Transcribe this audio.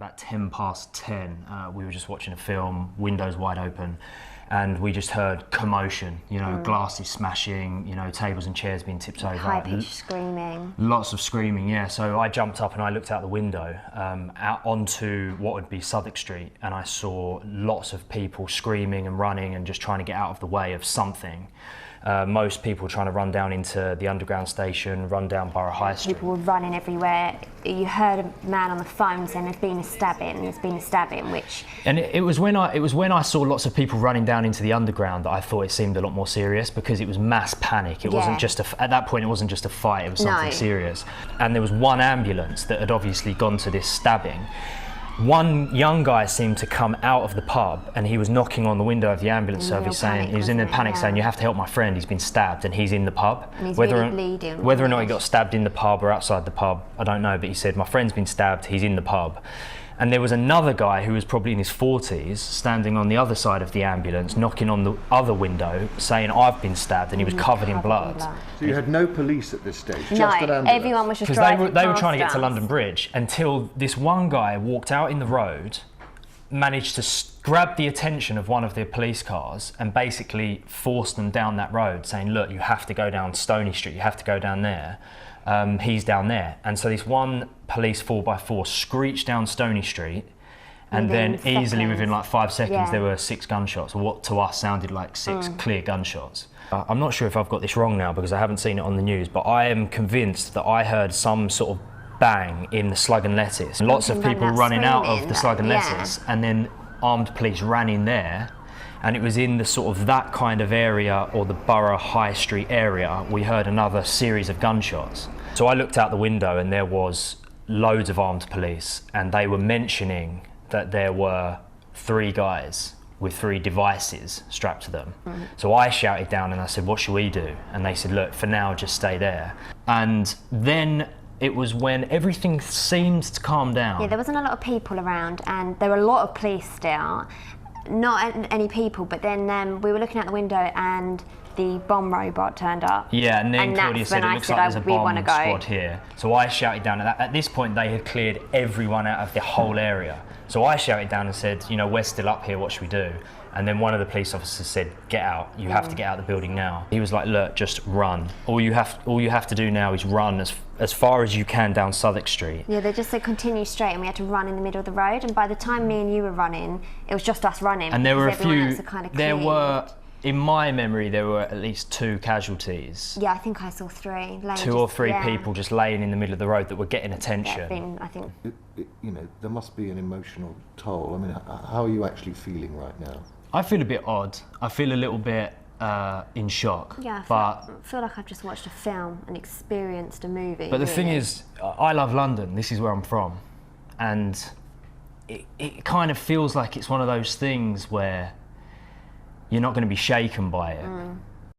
about 10 past 10. We were just watching a film, windows wide open, and we just heard commotion, you know, glasses smashing, you know, tables and chairs being tipped over. High-pitched screaming. Lots of screaming, yeah. So I jumped up and I looked out the window out onto what would be Southwark Street, and I saw lots of people screaming and running and just trying to get out of the way of something. Most people trying to run down into the underground station, run down Borough High Street. People were running everywhere. You heard a man on the phone saying there's been a stabbing, which... And it was when I saw lots of people running down into the underground that I thought it seemed a lot more serious, because it was mass panic. It wasn't just at that point, it wasn't just a fight, it was something serious. And there was one ambulance that had obviously gone to this stabbing. One young guy seemed to come out of the pub, and he was knocking on the window of the ambulance service saying, he was in a panic saying, you have to help my friend, he's been stabbed, and he's in the pub. And he's really bleeding. Whether or not he got stabbed in the pub or outside the pub, I don't know, but he said, my friend's been stabbed, he's in the pub. And there was another guy who was probably in his 40s standing on the other side of the ambulance, knocking on the other window, saying, I've been stabbed, and he was covered in blood. So you had no police at this stage, no, just an ambulance? Everyone was just driving Because they were trying to get to London Bridge, until this one guy walked out in the road, managed to grab the attention of one of the police cars and basically forced them down that road, saying, look, you have to go down Stony Street, you have to go down there. He's down there. And so this one police 4x4 screeched down Stony Street, and then easily within like 5 seconds there were 6 gunshots, or what to us sounded like 6 clear gunshots. I'm not sure if I've got this wrong now because I haven't seen it on the news, but I am convinced that I heard some sort of bang in the Slug and Lettuce. Lots of people running out of the Slug and Lettuce, and then armed police ran in there. And it was in the sort of that kind of area, or the Borough High Street area, we heard another series of gunshots. So I looked out the window and there was loads of armed police, and they were mentioning that there were 3 guys with 3 devices strapped to them. So I shouted down and I said, what should we do? And they said, look, for now, just stay there. And then it was when everything seemed to calm down. Yeah, there wasn't a lot of people around, and there were a lot of police still. Not any people, but then we were looking out the window and the bomb robot turned up. Yeah, and then Claudia said, it looks like there's a bomb squad here. So I shouted down, at this point they had cleared everyone out of the whole area. So I shouted down and said, you know, we're still up here, what should we do? And then one of the police officers said, get out, you have to get out of the building now. He was like, look, just run. All you have to do now is run as far as you can down Southwark Street. Yeah, they just said continue straight, and we had to run in the middle of the road, and by the time me and you were running, it was just us running. And there were a few, kind of in my memory, there were at least 2 casualties. Yeah, I think I saw 3. 2 or 3 people just laying in the middle of the road that were getting attention. I think. You know, there must be an emotional toll. I mean, how are you actually feeling right now? I feel a bit odd. I feel a little bit in shock. Yeah, I feel like I've just watched a film and experienced a movie. But the thing is, I love London. This is where I'm from. And it kind of feels like it's one of those things where you're not going to be shaken by it.